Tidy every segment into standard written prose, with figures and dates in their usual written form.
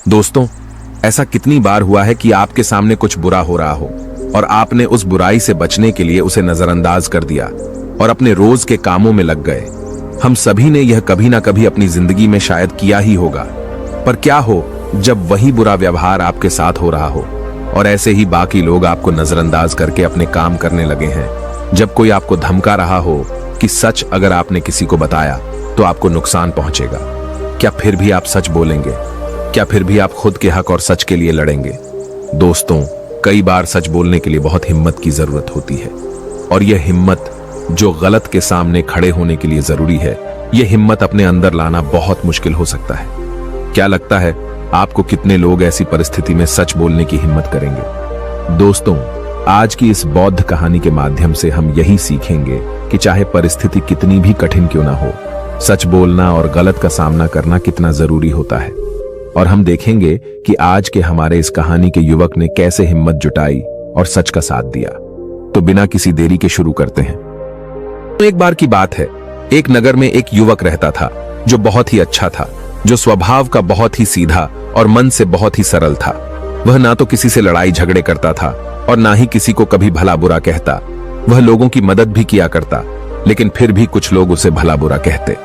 दोस्तों, ऐसा कितनी बार हुआ है कि आपके सामने कुछ बुरा हो रहा हो और आपने उस बुराई से बचने के लिए उसे नजरअंदाज कर दिया और अपने रोज के कामों में लग गए। हम सभी ने यह कभी ना कभी अपनी जिंदगी में शायद किया ही होगा। पर क्या हो जब वही बुरा व्यवहार आपके साथ हो रहा हो और ऐसे ही बाकी लोग आपको नजरअंदाज करके अपने काम करने लगे हैं। जब कोई आपको धमका रहा हो कि सच अगर आपने किसी को बताया तो आपको नुकसान पहुंचेगा, क्या फिर भी आप सच बोलेंगे? क्या फिर भी आप खुद के हक और सच के लिए लड़ेंगे? दोस्तों, कई बार सच बोलने के लिए बहुत हिम्मत की जरूरत होती है और यह हिम्मत जो गलत के सामने खड़े होने के लिए जरूरी है, यह हिम्मत अपने अंदर लाना बहुत मुश्किल हो सकता है। क्या लगता है आपको कितने लोग ऐसी परिस्थिति में सच बोलने की हिम्मत करेंगे? दोस्तों, आज की इस बौद्ध कहानी के माध्यम से हम यही सीखेंगे कि चाहे परिस्थिति कितनी भी कठिन क्यों ना हो, सच बोलना और गलत का सामना करना कितना जरूरी होता है। और हम देखेंगे कि आज के हमारे इस कहानी के युवक ने कैसे हिम्मत जुटाई और सच का साथ दिया। तो बिना किसी देरी के शुरू करते हैं। तो एक बार की बात है, एक नगर में एक युवक रहता था जो बहुत ही अच्छा था, जो स्वभाव का बहुत ही सीधा और मन से बहुत ही सरल था। वह ना तो किसी से लड़ाई झगड़े करता था और ना ही किसी को कभी भला बुरा कहता। वह लोगों की मदद भी किया करता, लेकिन फिर भी कुछ लोग उसे भला बुरा कहते।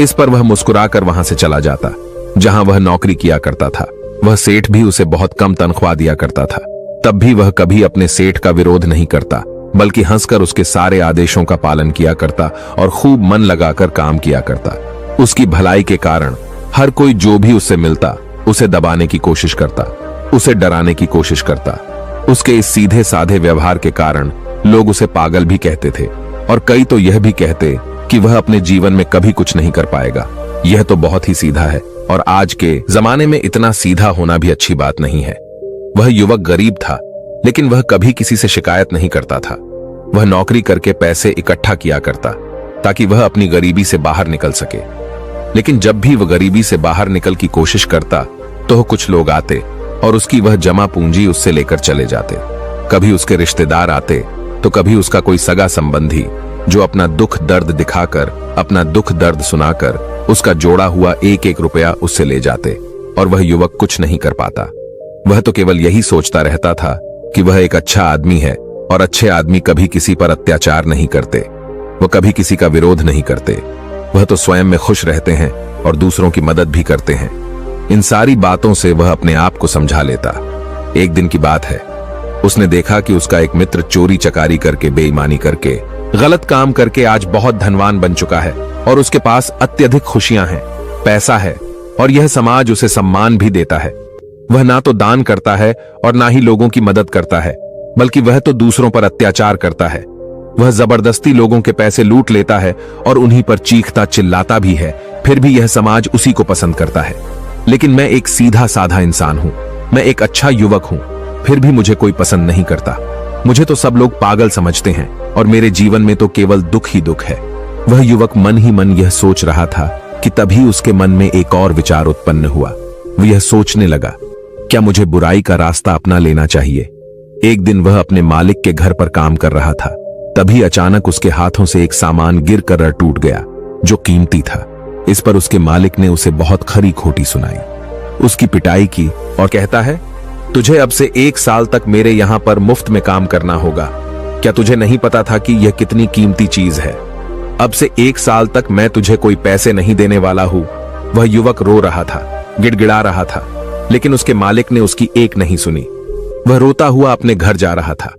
इस पर वह मुस्कुराकर वहां से चला जाता जहां वह नौकरी किया करता था। वह सेठ भी उसे बहुत कम तनख्वाह दिया करता था, तब भी वह कभी अपने सेठ का विरोध नहीं करता, बल्कि हंसकर उसके सारे आदेशों का पालन किया करता और खूब मन लगाकर काम किया करता। उसकी भलाई के कारण हर कोई जो भी उससे मिलता उसे दबाने की कोशिश करता, उसे डराने की कोशिश करता। उसके इस सीधे साधे व्यवहार के कारण लोग उसे पागल भी कहते थे और कई तो यह भी कहते कि वह अपने जीवन में कभी कुछ नहीं कर पाएगा। यह तो बहुत ही सीधा है और आज के जमाने में इतना सीधा होना भी अच्छी बात नहीं है। वह युवक गरीब था, लेकिन वह कभी किसी से शिकायत नहीं करता था। वह नौकरी करके पैसे इकट्ठा किया करता ताकि वह अपनी गरीबी से बाहर निकल सके। लेकिन जब भी वह गरीबी से बाहर निकल की कोशिश करता तो कुछ लोग आते और उसकी वह जमा पूंजी उससे लेकर चले जाते। कभी उसके रिश्तेदार आते तो कभी उसका कोई सगा संबंधी, जो अपना दुख दर्द दिखाकर, अपना दुख दर्द सुनाकर उसका जोड़ा हुआ एक एक रुपया उससे ले जाते और वह युवक कुछ नहीं कर पाता। वह तो केवल यही सोचता रहता था कि वह एक अच्छा आदमी है और अच्छे आदमी कभी किसी पर अत्याचार नहीं करते, वह कभी किसी का विरोध नहीं करते, वह तो स्वयं में खुश रहते हैं और दूसरों की मदद भी करते हैं। इन सारी बातों से वह अपने आप को समझा लेता। एक दिन की बात है, उसने देखा कि उसका एक मित्र चोरी चकारी करके, बेईमानी करके, गलत काम करके आज बहुत धनवान बन चुका है और उसके पास अत्यधिक खुशियां हैं, पैसा है और यह समाज उसे सम्मान भी देता है। वह ना तो दान करता है और ना ही लोगों की मदद करता है, बल्कि वह तो दूसरों पर अत्याचार करता है। वह जबरदस्ती लोगों के पैसे लूट लेता है और उन्हीं पर चीखता चिल्लाता भी है। फिर भी यह समाज उसी को पसंद करता है। लेकिन मैं एक सीधा साधा इंसान हूं, मैं एक अच्छा युवक हूं, फिर भी मुझे कोई पसंद नहीं करता। मुझे तो सब लोग पागल समझते हैं और मेरे जीवन में तो केवल दुख ही दुख है। वह युवक मन ही मन यह सोच रहा था कि तभी उसके मन में एक और विचार उत्पन्न हुआ। वह यह सोचने लगा, क्या मुझे बुराई का रास्ता अपना लेना चाहिए? एक दिन वह अपने मालिक के घर पर काम कर रहा था, तभी अचानक उसके हाथों से एक सामान गिर कर टूट गया जो कीमती था। इस पर उसके मालिक ने उसे बहुत खरी खोटी सुनाई, उसकी पिटाई की और कहता है, तुझे अब से 1 साल तक मेरे यहां पर मुफ्त में काम करना होगा। क्या तुझे नहीं पता था कि यह कितनी कीमती चीज है? अब से 1 साल तक मैं तुझे कोई पैसे नहीं देने वाला हूं। वह युवक रो रहा था, गिड़गिड़ा रहा था, लेकिन उसके मालिक ने उसकी एक नहीं सुनी। वह रोता हुआ अपने घर जा रहा था।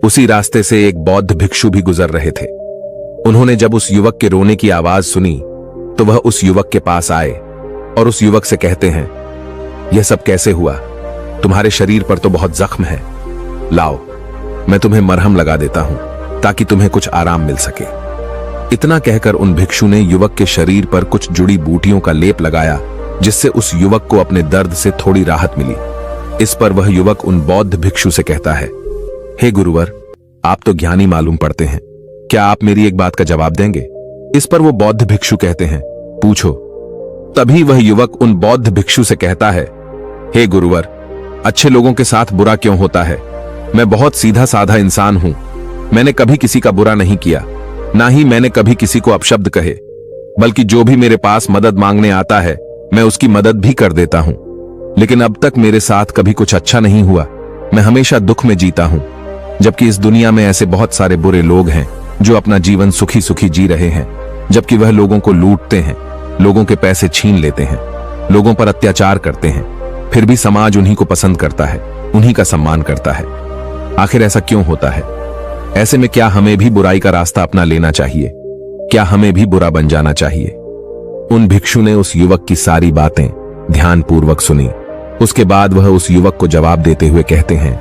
उसी रास्ते से एक बौद्ध भिक्षु भी गुजर रहे थे। उन्होंने जब उस युवक के रोने की आवाज सुनी तो वह उस युवक के पास आए और उस युवक से कहते हैं, यह सब कैसे हुआ? तुम्हारे शरीर पर तो बहुत जख्म है, लाओ मैं तुम्हें मरहम लगा देता हूं ताकि तुम्हें कुछ आराम मिल सके। इतना कहकर उन भिक्षु ने युवक के शरीर पर कुछ जुड़ी बूटियों का लेप लगाया, जिससे उस युवक को अपने दर्द से थोड़ी राहत मिली। इस पर वह युवक उन बौद्ध भिक्षु से कहता है, हे गुरुवर, आप तो ज्ञानी मालूम पड़ते हैं, क्या आप मेरी एक बात का जवाब देंगे? इस पर वो बौद्ध भिक्षु कहते हैं, पूछो। तभी वह युवक उन बौद्ध भिक्षु से कहता है, हे गुरुवर, अच्छे लोगों के साथ बुरा क्यों होता है? मैं बहुत सीधा साधा इंसान हूं, मैंने कभी किसी का बुरा नहीं किया, ना ही मैंने कभी किसी को अपशब्द कहे, बल्कि जो भी मेरे पास मदद मांगने आता है मैं उसकी मदद भी कर देता हूं। लेकिन अब तक मेरे साथ कभी कुछ अच्छा नहीं हुआ। मैं हमेशा दुख में जीता हूं, जबकि इस दुनिया में ऐसे बहुत सारे बुरे लोग हैं जो अपना जीवन सुखी सुखी जी रहे हैं, जबकि वह लोगों को लूटते हैं, लोगों के पैसे छीन लेते हैं, लोगों पर अत्याचार करते हैं। फिर भी समाज उन्हीं को पसंद करता है, उन्हीं का सम्मान करता है। आखिर ऐसा क्यों होता है? ऐसे में क्या हमें भी बुराई का रास्ता अपना लेना चाहिए? क्या हमें भी बुरा बन जाना चाहिए? उन भिक्षु ने उस युवक की सारी बातें ध्यानपूर्वक सुनी। उसके बाद वह उस युवक को जवाब देते हुए कहते हैं,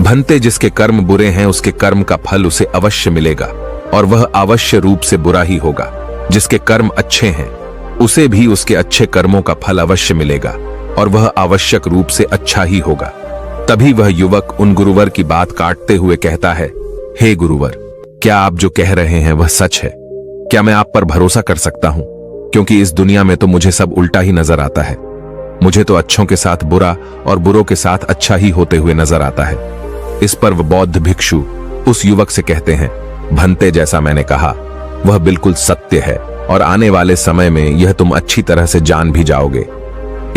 भंते, जिसके कर्म बुरे हैं उसके कर्म का फल उसे अवश्य मिलेगा, और वह अवश्य रूप से बुरा ही होगा। जिसके कर्म अच्छे हैं उसे भी उसके अच्छे कर्मों का फल अवश्य मिलेगा, और वह आवश्यक रूप से अच्छा ही होगा। तभी वह युवक उन गुरुवर की बात काटते हुए कहता है, हे गुरुवर, क्या आप जो कह रहे हैं वह सच है? क्या मैं आप पर भरोसा कर सकता हूं? क्योंकि इस दुनिया में तो मुझे सब उल्टा ही नजर आता है। मुझे तो अच्छों के साथ बुरा और बुरों के साथ अच्छा ही होते हुए नजर आता है। इस पर वह बौद्ध भिक्षु उस युवक से कहते हैं, भंते, जैसा मैंने कहा वह बिल्कुल सत्य है, और आने वाले समय में यह तुम अच्छी तरह से जान भी जाओगे।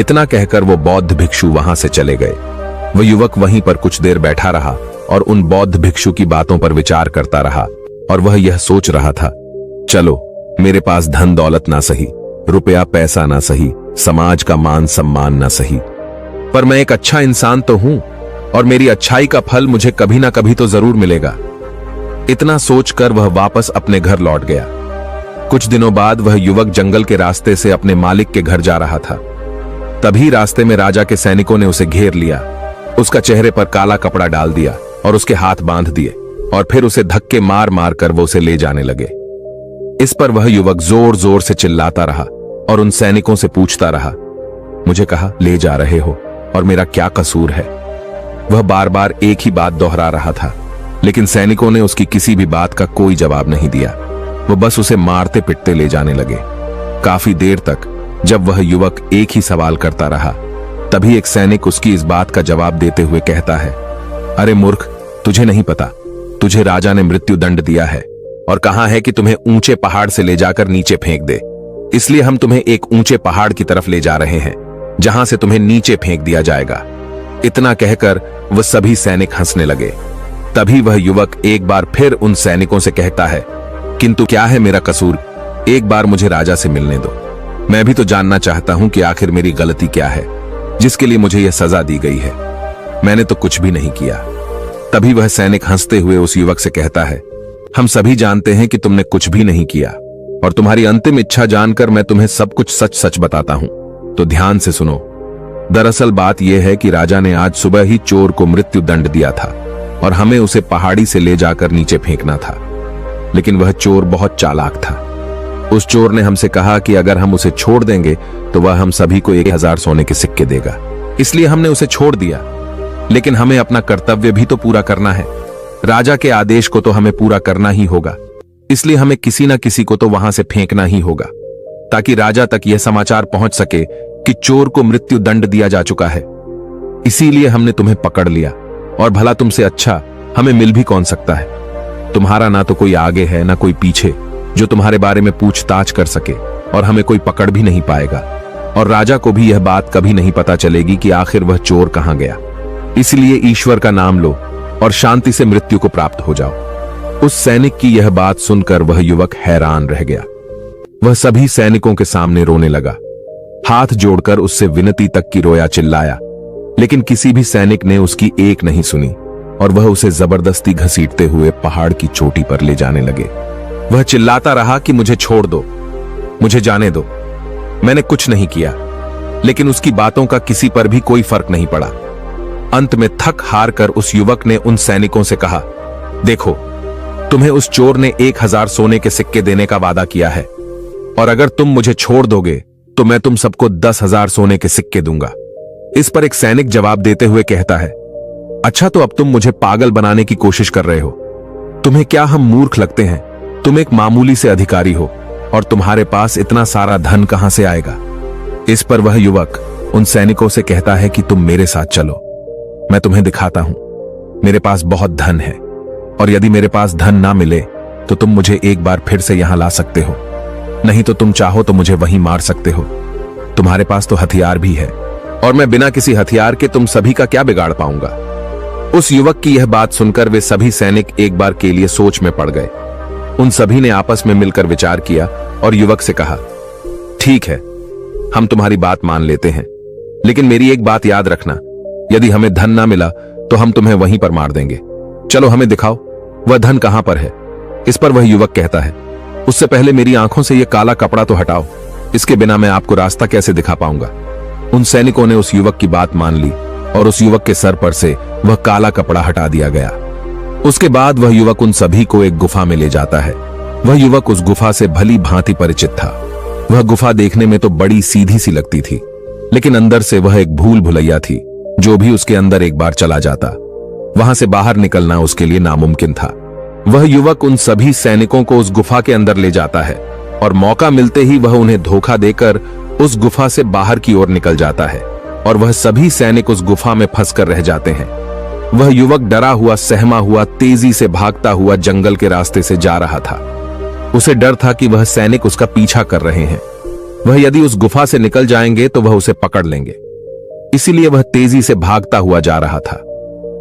इतना कहकर वो बौद्ध भिक्षु वहां से चले गए। वह युवक वहीं पर कुछ देर बैठा रहा और उन बौद्ध भिक्षु की बातों पर विचार करता रहा, और वह यह सोच रहा था, चलो, मेरे पास धन दौलत ना सही, रुपया पैसा ना सही, समाज का मान सम्मान ना सही, पर मैं एक अच्छा इंसान तो हूं, और मेरी अच्छाई का फल मुझे कभी ना कभी तो जरूर मिलेगा। इतना सोचकर वह वापस अपने घर लौट गया। कुछ दिनों बाद वह युवक जंगल के रास्ते से अपने मालिक के घर जा रहा था। तभी रास्ते में राजा के सैनिकों ने उसे घेर लिया, उसका चेहरे पर काला कपड़ा डाल दिया और उसके हाथ बांध दिए, और फिर उसे धक्के मार मार कर वो उसे ले जाने लगे। इस पर वह युवक जोर जोर से चिल्लाता रहा और उन सैनिकों से पूछता रहा, मुझे कहा ले जा रहे हो, और मेरा क्या कसूर है? वह बार बार एक ही बात दोहरा रहा था, लेकिन सैनिकों ने उसकी किसी भी बात का कोई जवाब नहीं दिया। वो बस उसे मारते पिटते ले जाने लगे। काफी देर तक जब वह युवक एक ही सवाल करता रहा, तभी एक सैनिक उसकी इस बात का जवाब देते हुए कहता है, अरे मूर्ख, तुझे नहीं पता, तुझे राजा ने मृत्यु दंड दिया है और कहा है कि तुम्हें ऊंचे पहाड़ से ले जाकर नीचे फेंक दे। इसलिए हम तुम्हें एक ऊंचे पहाड़ की तरफ ले जा रहे हैं, जहां से तुम्हें नीचे फेंक दिया जाएगा। इतना कहकर वह सभी सैनिक हंसने लगे। तभी वह युवक एक बार फिर उन सैनिकों से कहता है, किंतु क्या है मेरा कसूर? एक बार मुझे राजा से मिलने दो। मैं भी तो जानना चाहता हूं कि आखिर मेरी गलती क्या है, जिसके लिए मुझे यह सजा दी गई है। मैंने तो कुछ भी नहीं किया। तभी वह सैनिक हंसते हुए उस युवक से कहता है, हम सभी जानते हैं कि तुमने कुछ भी नहीं किया, और तुम्हारी अंतिम इच्छा जानकर मैं तुम्हें सब कुछ सच सच बताता हूं। तो ध्यान से सुनो। दरअसल बात यह है कि राजा ने आज सुबह ही चोर को मृत्यु दंड दिया था, और हमें उसे पहाड़ी से ले जाकर नीचे फेंकना था। लेकिन वह चोर बहुत चालाक था। उस चोर ने हमसे कहा कि अगर हम उसे छोड़ देंगे तो वह हम सभी को 1000 सोने के सिक्के देगा। इसलिए हमने उसे छोड़ दिया। लेकिन हमें अपना कर्तव्य भी तो पूरा करना है। राजा के आदेश को तो हमें पूरा करना ही होगा। इसलिए हमें किसी न किसी को तो वहां से फेंकना ही होगा, ताकि राजा तक यह समाचार पहुंच सके कि चोर को मृत्यु दंड दिया जा चुका है। इसीलिए हमने तुम्हें पकड़ लिया, और भला तुमसे अच्छा हमें मिल भी कौन सकता है? तुम्हारा ना तो कोई आगे है ना कोई पीछे जो तुम्हारे बारे में पूछताछ कर सके, और हमें कोई पकड़ भी नहीं पाएगा, और राजा को भी यह बात कभी नहीं पता चलेगी कि आखिर वह चोर कहां गया। इसलिए ईश्वर का नाम लो और शांति से मृत्यु को प्राप्त हो जाओ। उस सैनिक की यह बात सुनकर वह युवक हैरान रह गया। वह सभी सैनिकों के सामने रोने लगा, हाथ जोड़कर उससे विनती तक की रोया, चिल्लाया, लेकिन किसी भी सैनिक ने उसकी एक नहीं सुनी, और वह उसे जबरदस्ती घसीटते हुए पहाड़ की चोटी पर ले जाने लगे। वह चिल्लाता रहा कि मुझे छोड़ दो, मुझे जाने दो, मैंने कुछ नहीं किया। लेकिन उसकी बातों का किसी पर भी कोई फर्क नहीं पड़ा। अंत में थक हार कर उस युवक ने उन सैनिकों से कहा, देखो, तुम्हें उस चोर ने 1000 सोने के सिक्के देने का वादा किया है, और अगर तुम मुझे छोड़ दोगे तो मैं तुम सबको 10,000 सोने के सिक्के दूंगा। इस पर एक सैनिक जवाब देते हुए कहता है, अच्छा, तो अब तुम मुझे पागल बनाने की कोशिश कर रहे हो। तुम्हें क्या हम मूर्ख लगते हैं? तुम एक मामूली से अधिकारी हो, और तुम्हारे पास इतना सारा धन कहां से आएगा? इस पर वह युवक उन सैनिकों से कहता है कि तुम मेरे साथ चलो, मैं तुम्हें दिखाता हूं। मेरे पास बहुत धन है, और यदि मेरे पास धन ना मिले तो तुम मुझे एक बार फिर से यहां ला सकते हो, नहीं तो तुम चाहो तो मुझे वहीं मार सकते हो। तुम्हारे पास तो हथियार भी है, और मैं बिना किसी हथियार के तुम सभी का क्या बिगाड़ पाऊंगा। उस युवक की यह बात सुनकर वे सभी सैनिक एक बार के लिए सोच में पड़ गए। उन सभी ने आपस में मिलकर विचार किया और युवक से कहा, ठीक है, हम तुम्हारी बात मान लेते हैं, लेकिन मेरी एक बात याद रखना, यदि हमें धन ना मिला तो हम तुम्हें वहीं पर मार देंगे। चलो हमें दिखाओ वह धन कहां पर है। इस पर वह युवक कहता है, उससे पहले मेरी आंखों से यह काला कपड़ा तो हटाओ, इसके बिना मैं आपको रास्ता कैसे दिखा पाऊंगा। उन सैनिकों ने उस युवक की बात मान ली और उस युवक के सर पर से वह काला कपड़ा हटा दिया गया। उसके बाद वह युवक उन सभी को एक गुफा में ले जाता है। वह युवक उस गुफा से भली भांति परिचित था। वह गुफा देखने में तो बड़ी सीधी सी लगती थी, लेकिन अंदर से वह एक भूल भुलैया थी। जो भी उसके अंदर एक बार चला जाता, वहां से बाहर निकलना उसके लिए नामुमकिन था। वह युवक उन सभी सैनिकों को उस गुफा के अंदर ले जाता है और मौका मिलते ही वह उन्हें धोखा देकर उस गुफा से बाहर की ओर निकल जाता है और वह सभी सैनिक उस गुफा में फंसकर रह जाते हैं। वह युवक डरा हुआ सहमा हुआ तेजी से भागता हुआ जंगल के रास्ते से जा रहा था। उसे डर था कि वह सैनिक उसका पीछा कर रहे हैं। वह यदि उस गुफा से निकल जाएंगे तो वह उसे पकड़ लेंगे, इसीलिए वह तेजी से भागता हुआ जा रहा था।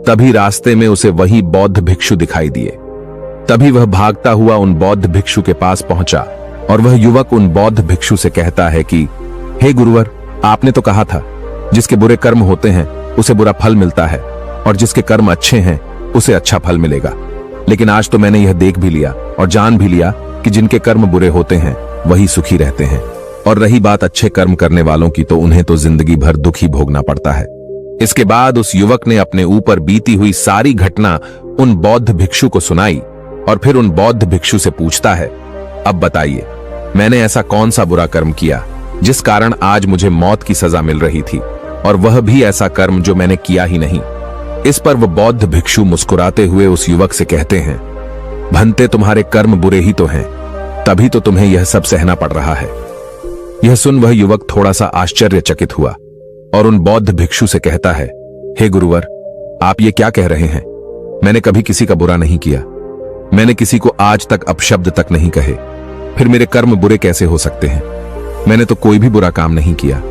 तभी रास्ते में उसे वही बौद्ध भिक्षु दिखाई दिए। तभी वह भागता हुआ उन बौद्ध भिक्षु के पास पहुंचा और वह युवक उन बौद्ध भिक्षु से कहता है कि हे गुरुवर, आपने तो कहा था जिसके बुरे कर्म होते हैं उसे बुरा फल मिलता है और जिसके कर्म अच्छे हैं उसे अच्छा फल मिलेगा। लेकिन आज तो मैंने यह देख भी लिया और जान भी लिया कि जिनके कर्म बुरे होते हैं वही सुखी रहते हैं, और रही बात अच्छे कर्म करने वालों की तो उन्हें तो जिंदगी भर दुख ही भोगना पड़ता है। इसके बाद उस युवक ने अपने ऊपर बीती हुई सारी घटना उन बौद्ध भिक्षु को सुनाई और फिर उन बौद्ध भिक्षु से पूछता है, अब बताइए मैंने ऐसा कौन सा बुरा कर्म किया जिस कारण आज मुझे मौत की सजा मिल रही थी, और वह भी ऐसा कर्म जो मैंने किया ही नहीं। इस पर वह बौद्ध भिक्षु मुस्कुराते हुए उस युवक से कहते हैं, भंते तुम्हारे कर्म बुरे ही तो हैं, तभी तो तुम्हें यह सब सहना पड़ रहा है। यह सुन वह युवक थोड़ा सा आश्चर्यचकित हुआ और उन बौद्ध भिक्षु से कहता है, हे गुरुवर, आप ये क्या कह रहे हैं? मैंने कभी किसी का बुरा नहीं किया, मैंने किसी को आज तक अपशब्द तक नहीं कहे, फिर मेरे कर्म बुरे कैसे हो सकते हैं? मैंने तो कोई भी बुरा काम नहीं किया,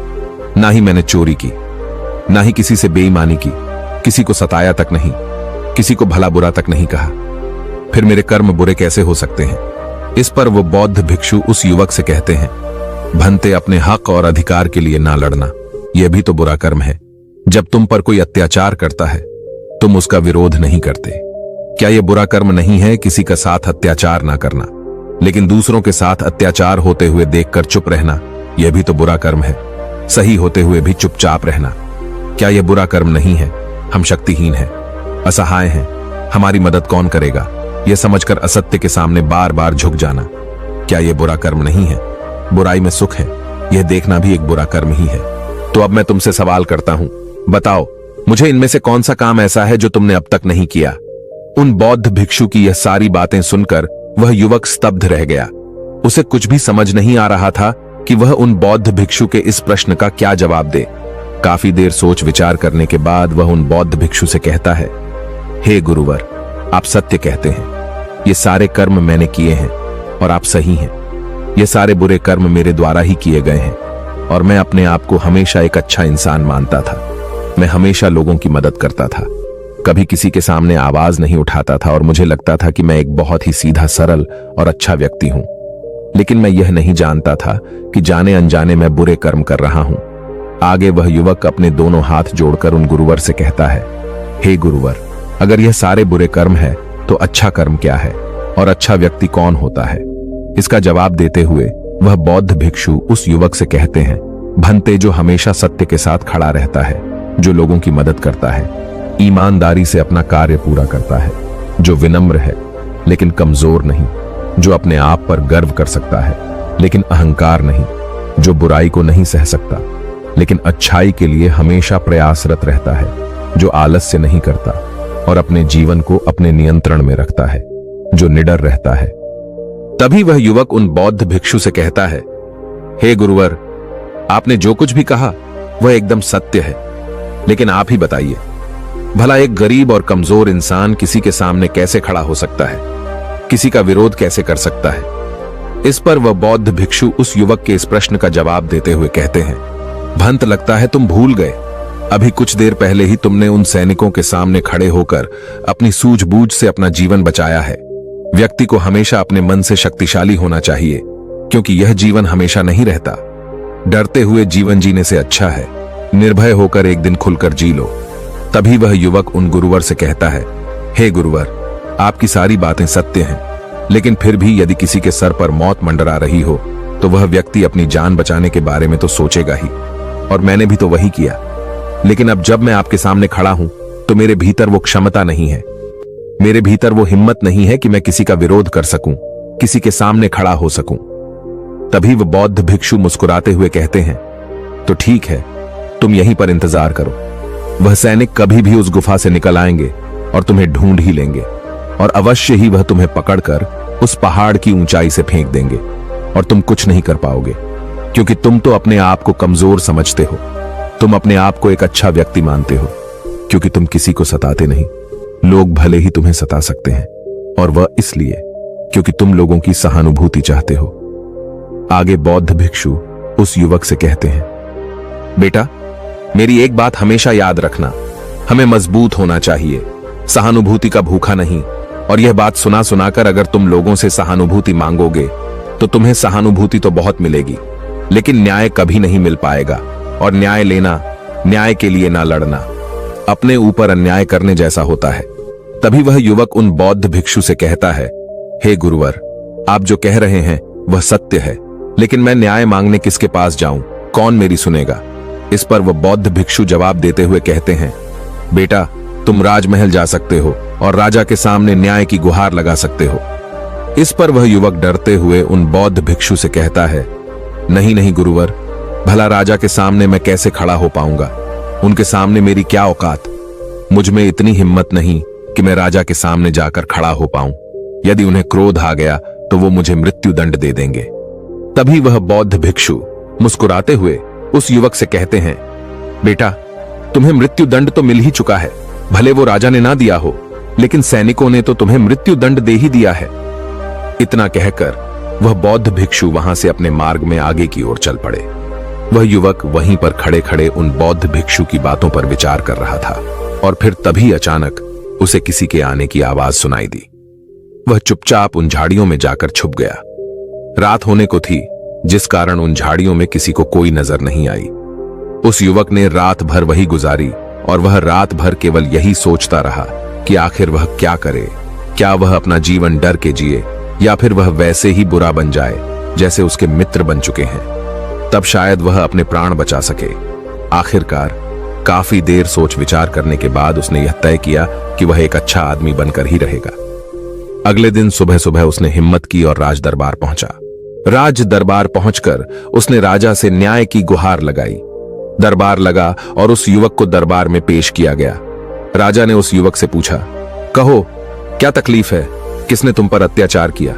ना ही मैंने चोरी की, ना ही किसी से बेईमानी की, किसी को सताया तक नहीं, किसी को भला बुरा तक नहीं कहा, फिर मेरे कर्म बुरे कैसे हो सकते हैं? इस पर वो बौद्ध भिक्षु उस युवक से कहते हैं, भंते अपने हक और अधिकार के लिए ना लड़ना, यह भी तो बुरा कर्म है। जब तुम पर कोई अत्याचार करता है तुम उसका विरोध नहीं करते। क्या यह बुरा कर्म नहीं है किसी का साथ अत्याचार ना करना, लेकिन दूसरों के साथ अत्याचार होते हुए देखकर चुप रहना, यह भी तो बुरा कर्म है। सही होते हुए भी चुपचाप रहना, क्या यह बुरा कर्म नहीं है? हम शक्तिहीन हैं, असहाय हैं, हमारी मदद कौन करेगा, यह समझकर असत्य के सामने बार बार झुक जाना, क्या यह बुरा कर्म नहीं है? बुराई में सुख है, यह देखना भी एक बुरा कर्म ही है। तो अब मैं तुमसे सवाल करता हूं, बताओ मुझे इनमें से कौन सा काम ऐसा है जो तुमने अब तक नहीं किया? उन बौद्ध भिक्षु की यह सारी बातें सुनकर वह युवक स्तब्ध रह गया। उसे कुछ भी समझ नहीं आ रहा था कि वह उन बौद्ध भिक्षु के इस प्रश्न का क्या जवाब दे। काफी देर सोच विचार करने के बाद वह उन बौद्ध भिक्षु से कहता है, हे गुरुवर, आप सत्य कहते हैं, ये सारे कर्म मैंने किए हैं और आप सही हैं। ये सारे बुरे कर्म मेरे द्वारा ही किए गए हैं और मैं अपने आप को हमेशा एक अच्छा इंसान मानता था। मैं हमेशा लोगों की मदद करता था, कभी किसी के सामने आवाज नहीं उठाता था और मुझे लगता था कि मैं एक बहुत ही सीधा सरल और अच्छा व्यक्ति हूं। लेकिन मैं यह नहीं जानता था कि जाने अनजाने मैं बुरे कर्म कर रहा हूं। आगे वह युवक अपने दोनों हाथ जोड़कर उन गुरुवर से कहता है, हे गुरुवर, अगर यह सारे बुरे कर्म है तो अच्छा कर्म क्या है और अच्छा व्यक्ति कौन होता है? इसका जवाब देते हुए वह बौद्ध भिक्षु उस युवक से कहते हैं, भंते जो हमेशा सत्य के साथ खड़ा रहता है, जो लोगों की मदद करता है, ईमानदारी से अपना कार्य पूरा करता है, जो विनम्र है लेकिन कमजोर नहीं, जो अपने आप पर गर्व कर सकता है लेकिन अहंकार नहीं, जो बुराई को नहीं सह सकता लेकिन अच्छाई के लिए हमेशा प्रयासरत रहता है, जो आलस्य नहीं करता और अपने जीवन को अपने नियंत्रण में रखता है, जो निडर रहता है। तभी वह युवक उन बौद्ध भिक्षु से कहता है, हे गुरुवर, आपने जो कुछ भी कहा वह एकदम सत्य है, लेकिन आप ही बताइए, भला एक गरीब और कमजोर इंसान किसी के सामने कैसे खड़ा हो सकता है, किसी का विरोध कैसे कर सकता है? इस पर वह बौद्ध भिक्षु उस युवक के इस प्रश्न का जवाब देते हुए कहते हैं, भंत लगता है तुम भूल गए। अभी कुछ देर पहले ही तुमने उन सैनिकों के सामने खड़े होकर अपनी सूझबूझ से अपना जीवन बचाया है। व्यक्ति को हमेशा अपने मन से शक्तिशाली होना चाहिए, क्योंकि यह जीवन हमेशा नहीं रहता। डरते हुए जीवन जीने से अच्छा है निर्भय होकर एक दिन खुलकर जी लो। तभी वह युवक उन गुरुवर से कहता है, हे गुरुवर, आपकी सारी बातें सत्य हैं, लेकिन फिर भी यदि किसी के सर पर मौत मंडरा रही हो तो वह व्यक्ति अपनी जान बचाने के बारे में तो सोचेगा ही, और मैंने भी तो वही किया। लेकिन अब जब मैं आपके सामने खड़ा हूं तो मेरे भीतर वो क्षमता नहीं है, मेरे भीतर वो हिम्मत नहीं है कि मैं किसी का विरोध कर सकूं, किसी के सामने खड़ा हो सकूं। तभी वह बौद्ध भिक्षु मुस्कुराते हुए कहते हैं, तो ठीक है, तुम यहीं पर इंतजार करो। वह सैनिक कभी भी उस गुफा से निकल आएंगे और तुम्हें ढूंढ ही लेंगे, और अवश्य ही वह तुम्हें पकड़कर उस पहाड़ की ऊंचाई से फेंक देंगे और तुम कुछ नहीं कर पाओगे, क्योंकि तुम तो अपने आप को कमजोर समझते हो। तुम अपने आप को एक अच्छा व्यक्ति मानते हो, क्योंकि तुम किसी को सताते नहीं। लोग भले ही तुम्हें सता सकते हैं, और वह इसलिए क्योंकि तुम लोगों की सहानुभूति चाहते हो। आगे बौद्ध भिक्षु उस युवक से कहते हैं, बेटा, मेरी एक बात हमेशा याद रखना, हमें मजबूत होना चाहिए, सहानुभूति का भूखा नहीं। और यह बात सुना सुनाकर अगर तुम लोगों से सहानुभूति मांगोगे तो तुम्हें सहानुभूति तो बहुत मिलेगी, लेकिन न्याय कभी नहीं मिल पाएगा। और न्याय लेना, न्याय के लिए ना लड़ना, अपने ऊपर अन्याय करने जैसा होता है। तभी वह युवक उन बौद्ध भिक्षु से कहता है, हे गुरुवर, आप जो कह रहे हैं वह सत्य है, लेकिन मैं न्याय मांगने किसके पास जाऊं, कौन मेरी सुनेगा। इस पर वह बौद्ध भिक्षु जवाब देते हुए कहते हैं, बेटा, तुम राजमहल जा सकते हो और राजा के सामने न्याय की गुहार लगा सकते हो। इस पर वह युवक डरते हुए उन बौद्ध भिक्षु से कहता है, नहीं नहीं गुरुवर, भला राजा के सामने मैं कैसे खड़ा हो पाऊंगा, उनके सामने मेरी क्या औकात। मुझ में इतनी हिम्मत नहीं कि मैं राजा के सामने जाकर खड़ा हो पाऊं। यदि उन्हें क्रोध आ गया तो वो मुझे मृत्यु दंड दे देंगे। तभी वह बौद्ध भिक्षु मुस्कुराते हुए उस युवक से कहते हैं, बेटा, तुम्हें मृत्यु दंड तो मिल ही चुका है, भले वो राजा ने ना दिया हो, लेकिन सैनिकों ने तो तुम्हें मृत्यु दंड दे ही दिया है। इतना कहकर वह बौद्ध भिक्षु वहां से अपने मार्ग में आगे की ओर चल पड़े। वह युवक वहीं पर खड़े खड़े उन बौद्ध भिक्षु की बातों पर विचार कर रहा था, और फिर तभी अचानक उसे किसी के आने की आवाज सुनाई दी। वह चुपचाप उन झाड़ियों में जाकर छुप गया। रात होने को थी, जिस कारण उन झाड़ियों में किसी को कोई नजर नहीं आई। उस युवक ने रात भर वही गुजारी, और वह रात भर केवल यही सोचता रहा कि आखिर वह क्या करे। क्या वह अपना जीवन डर के जिए, या फिर वह वैसे ही बुरा बन जाए जैसे उसके मित्र बन चुके हैं। तब शायद वह अपने प्राण बचा सके। आखिरकार काफी देर सोच विचार करने के बाद उसने यह तय किया कि वह एक अच्छा आदमी बनकर ही रहेगा। अगले दिन सुबह सुबह उसने हिम्मत की और राज दरबार पहुंचा। राज दरबार पहुंचकर उसने राजा से न्याय की गुहार लगाई। दरबार लगा और उस युवक को दरबार में पेश किया गया। राजा ने उस युवक से पूछा, कहो, क्या तकलीफ है, किसने तुम पर अत्याचार किया।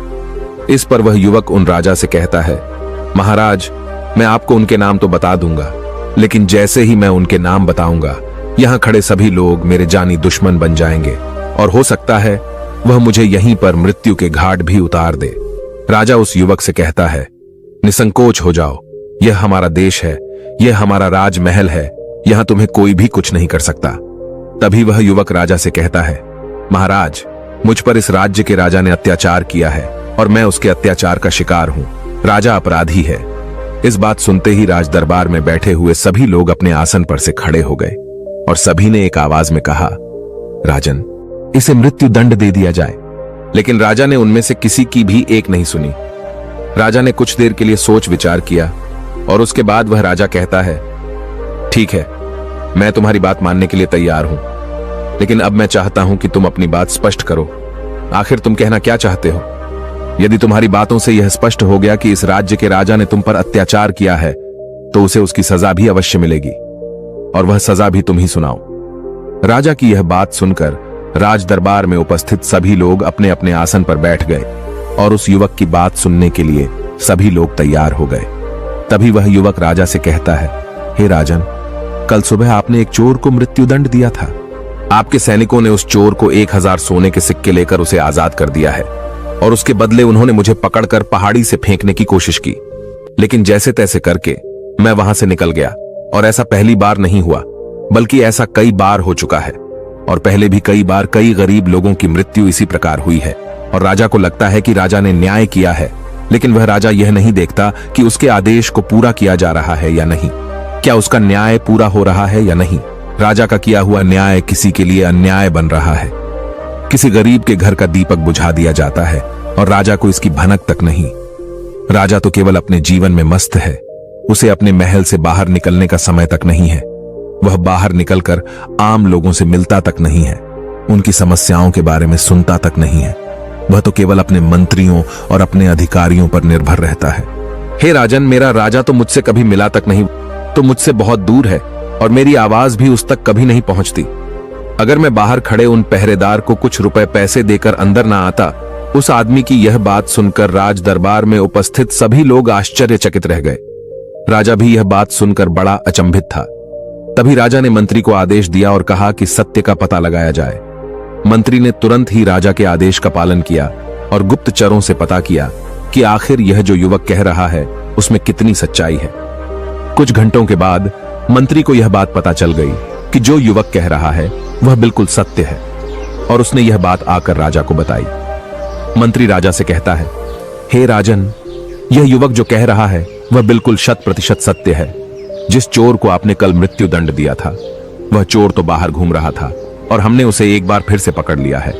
इस पर वह युवक उन राजा से कहता है, महाराज, मैं आपको उनके नाम तो बता दूंगा, लेकिन जैसे ही मैं उनके नाम बताऊंगा, यहां खड़े सभी लोग मेरे जानी दुश्मन बन जाएंगे, और हो सकता है वह मुझे यहीं पर मृत्यु के घाट भी उतार दे। राजा उस युवक से कहता है, निसंकोच हो जाओ, यह हमारा देश है, यह हमारा राजमहल है, यहां तुम्हें कोई भी कुछ नहीं कर सकता। तभी वह युवक राजा से कहता है, महाराज, मुझ पर इस राज्य के राजा ने अत्याचार किया है और मैं उसके अत्याचार का शिकार हूं। राजा अपराधी है। इस बात सुनते ही राज दरबार में बैठे हुए सभी लोग अपने आसन पर से खड़े हो गए और सभी ने एक आवाज में कहा, राजन, इसे मृत्यु दंड दे दिया जाए। लेकिन राजा ने उनमें से किसी की भी एक नहीं सुनी। राजा ने कुछ देर के लिए सोच विचार किया और उसके बाद वह राजा कहता है, ठीक है, मैं तुम्हारी बात मानने के लिए तैयार हूं, लेकिन अब मैं चाहता हूं कि तुम अपनी बात स्पष्ट करो। आखिर तुम कहना क्या चाहते हो? यदि तुम्हारी बातों से यह स्पष्ट हो गया कि इस राज्य के राजा ने तुम पर अत्याचार किया है, तो उसे उसकी सजा भी अवश्य मिलेगी, और वह सजा भी तुम ही सुनाओ। राजा की यह बात सुनकर राज दरबार में उपस्थित सभी लोग अपने अपने आसन पर बैठ गए और उस युवक की बात सुनने के लिए सभी लोग तैयार हो गए। तभी वह युवक राजा से कहता है, हे राजन, कल सुबह आपने एक चोर को मृत्युदंड दिया था। आपके सैनिकों ने उस चोर को 1000 सोने के सिक्के लेकर उसे आजाद कर दिया है, और उसके बदले उन्होंने मुझे पकड़कर पहाड़ी से फेंकने की कोशिश की, लेकिन जैसे तैसे करके मैं वहां से निकल गया और ऐसा पहली बार नहीं हुआ, बल्कि ऐसा कई बार हो चुका है। और पहले भी कई बार कई गरीब लोगों की मृत्यु इसी प्रकार हुई है। और राजा को लगता है कि राजा ने न्याय किया है, लेकिन वह राजा यह नहीं देखता कि उसके आदेश को पूरा किया जा रहा है या नहीं, क्या उसका न्याय पूरा हो रहा है या नहीं। राजा का किया हुआ न्याय किसी के लिए अन्याय बन रहा है। किसी गरीब के घर का दीपक बुझा दिया जाता है और राजा को इसकी भनक तक नहीं। राजा तो केवल अपने जीवन में मस्त है, उसे अपने महल से बाहर निकलने का समय तक नहीं है। वह बाहर निकलकर आम लोगों से मिलता तक नहीं है, उनकी समस्याओं के बारे में सुनता तक नहीं है। वह तो केवल अपने मंत्रियों और अपने अधिकारियों पर निर्भर रहता है। हे राजन, मेरा राजा तो मुझसे कभी मिला तक नहीं, तो मुझसे बहुत दूर है और मेरी आवाज भी उस तक कभी नहीं पहुंचती। अगर मैं बाहर खड़े उन पहरेदार को कुछ रुपए पैसे देकर अंदर ना आता, उस आदमी की यह बात सुनकर राज दरबार में उपस्थित सभी लोग आश्चर्यचकित रह गए। राजा भी यह बात सुनकर बड़ा अचंभित था। तभी राजा ने मंत्री को आदेश दिया और कहा कि सत्य का पता लगाया जाए। मंत्री ने तुरंत ही राजा के आदेश का पालन किया और गुप्तचरों से पता किया कि आखिर यह जो युवक कह रहा है उसमें कितनी सच्चाई है। कुछ घंटों के बाद मंत्री को यह बात पता चल गई कि जो युवक कह रहा है वह बिल्कुल सत्य है, और उसने यह बात आकर राजा को बताई। मंत्री राजा से कहता है, हे राजन, यह युवक जो कह रहा है वह बिल्कुल 100% सत्य है। जिस चोर को आपने कल मृत्यु दंड दिया था, वह चोर तो बाहर घूम रहा था और हमने उसे एक बार फिर से पकड़ लिया है,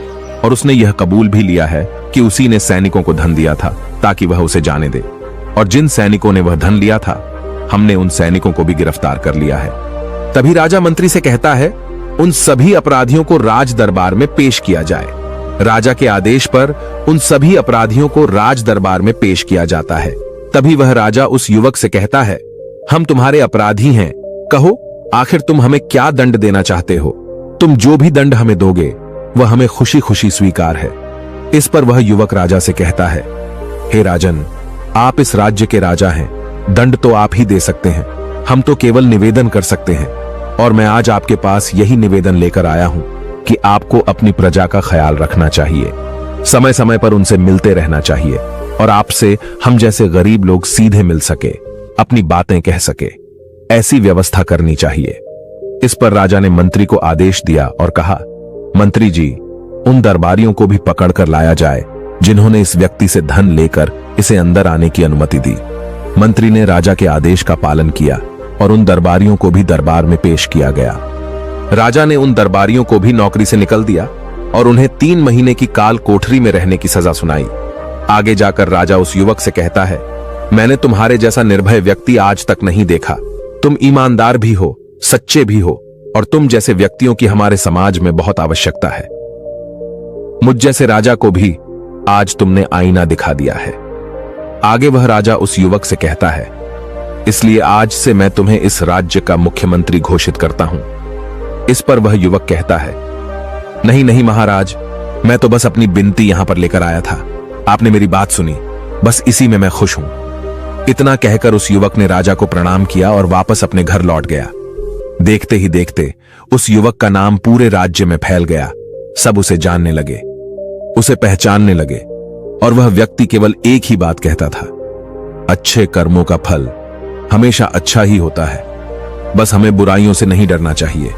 और उसने यह कबूल भी लिया है कि उसी ने सैनिकों को धन दिया था ताकि वह उसे जाने दे, और जिन सैनिकों ने वह धन लिया था हमने उन सैनिकों को भी गिरफ्तार कर लिया है। तभी राजा मंत्री से कहता है, उन सभी अपराधियों को राज दरबार में पेश किया जाए। राजा के आदेश पर उन सभी अपराधियों को राज दरबार में पेश किया जाता है। तभी वह राजा उस युवक से कहता है, हम तुम्हारे अपराधी हैं, कहो आखिर तुम हमें क्या दंड देना चाहते हो। तुम जो भी दंड हमें दोगे वह हमें खुशी खुशी स्वीकार है। इस पर वह युवक राजा से कहता है, हे राजन, आप इस राज्य के राजा हैं, दंड तो आप ही दे सकते हैं, हम तो केवल निवेदन कर सकते हैं। और मैं आज आपके पास यही निवेदन लेकर आया हूं कि आपको अपनी प्रजा का ख्याल रखना चाहिए, समय समय पर उनसे मिलते रहना चाहिए, और आपसे हम जैसे गरीब लोग सीधे मिल सके, अपनी बातें कह सके, ऐसी व्यवस्था करनी चाहिए। इस पर राजा ने मंत्री को आदेश दिया और कहा, मंत्री जी, उन दरबारियों को भी पकड़कर लाया जाए जिन्होंने इस व्यक्ति से धन लेकर इसे अंदर आने की अनुमति दी। मंत्री ने राजा के आदेश का पालन किया और उन दरबारियों को भी दरबार में पेश किया गया। राजा ने उन दरबारियों को भी नौकरी से निकल दिया और उन्हें 3 महीने की काल कोठरी में रहने की सजा सुनाई। आगे जाकर राजा उस युवक से कहता है, मैंने तुम्हारे जैसा निर्भय व्यक्ति आज तक नहीं देखा। तुम ईमानदार भी हो, सच्चे भी हो, और तुम जैसे व्यक्तियों की हमारे समाज में बहुत आवश्यकता है। मुझ जैसे राजा को भी आज तुमने आईना दिखा दिया है। आगे वह राजा उस युवक से कहता है, इसलिए आज से मैं तुम्हें इस राज्य का मुख्यमंत्री घोषित करता हूं। इस पर वह युवक कहता है, नहीं नहीं महाराज, मैं तो बस अपनी बिनती यहां पर लेकर आया था, आपने मेरी बात सुनी, बस इसी में मैं खुश हूं। इतना कहकर उस युवक ने राजा को प्रणाम किया और वापस अपने घर लौट गया। देखते ही देखते उस युवक का नाम पूरे राज्य में फैल गया। सब उसे जानने लगे, उसे पहचानने लगे, और वह व्यक्ति केवल एक ही बात कहता था, अच्छे कर्मों का फल हमेशा अच्छा ही होता है। बस हमें बुराइयों से नहीं डरना चाहिए,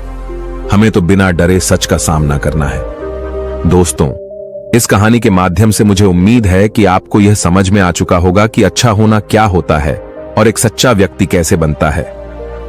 हमें तो बिना डरे सच का सामना करना है। दोस्तों, इस कहानी के माध्यम से मुझे उम्मीद है कि आपको यह समझ में आ चुका होगा कि अच्छा होना क्या होता है और एक सच्चा व्यक्ति कैसे बनता है।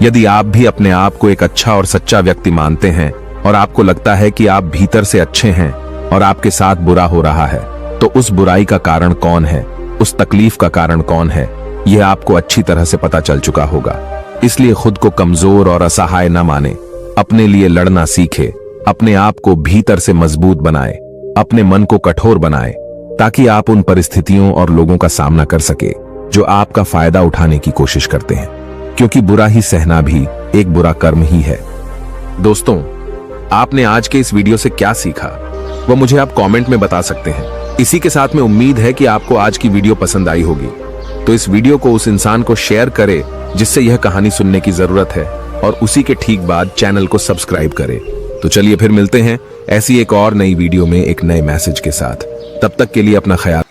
यदि आप भी अपने आप को एक अच्छा और सच्चा व्यक्ति मानते हैं और आपको लगता है कि आप भीतर से अच्छे हैं और आपके साथ बुरा हो रहा है, तो उस बुराई का कारण कौन है, उस तकलीफ का कारण कौन है, यह आपको अच्छी तरह से पता चल चुका होगा। इसलिए खुद को कमजोर और असहाय न माने, अपने लिए लड़ना सीखे, अपने आप को भीतर से मजबूत बनाए, अपने मन को कठोर बनाए, ताकि आप उन परिस्थितियों और लोगों का सामना कर सके जो आपका फायदा उठाने की कोशिश करते हैं, क्योंकि बुरा ही सहना भी एक बुरा कर्म ही है। दोस्तों, आपने आज के इस वीडियो से क्या सीखा वो मुझे आप कमेंट में बता सकते हैं। इसी के साथ में उम्मीद है कि आपको आज की वीडियो पसंद आई होगी, तो इस वीडियो को उस इंसान को शेयर करें जिससे यह कहानी सुनने की जरूरत है, और उसी के ठीक बाद चैनल को सब्सक्राइब करें। तो चलिए फिर मिलते हैं ऐसी एक और नई वीडियो में एक नए मैसेज के साथ। तब तक के लिए अपना ख्याल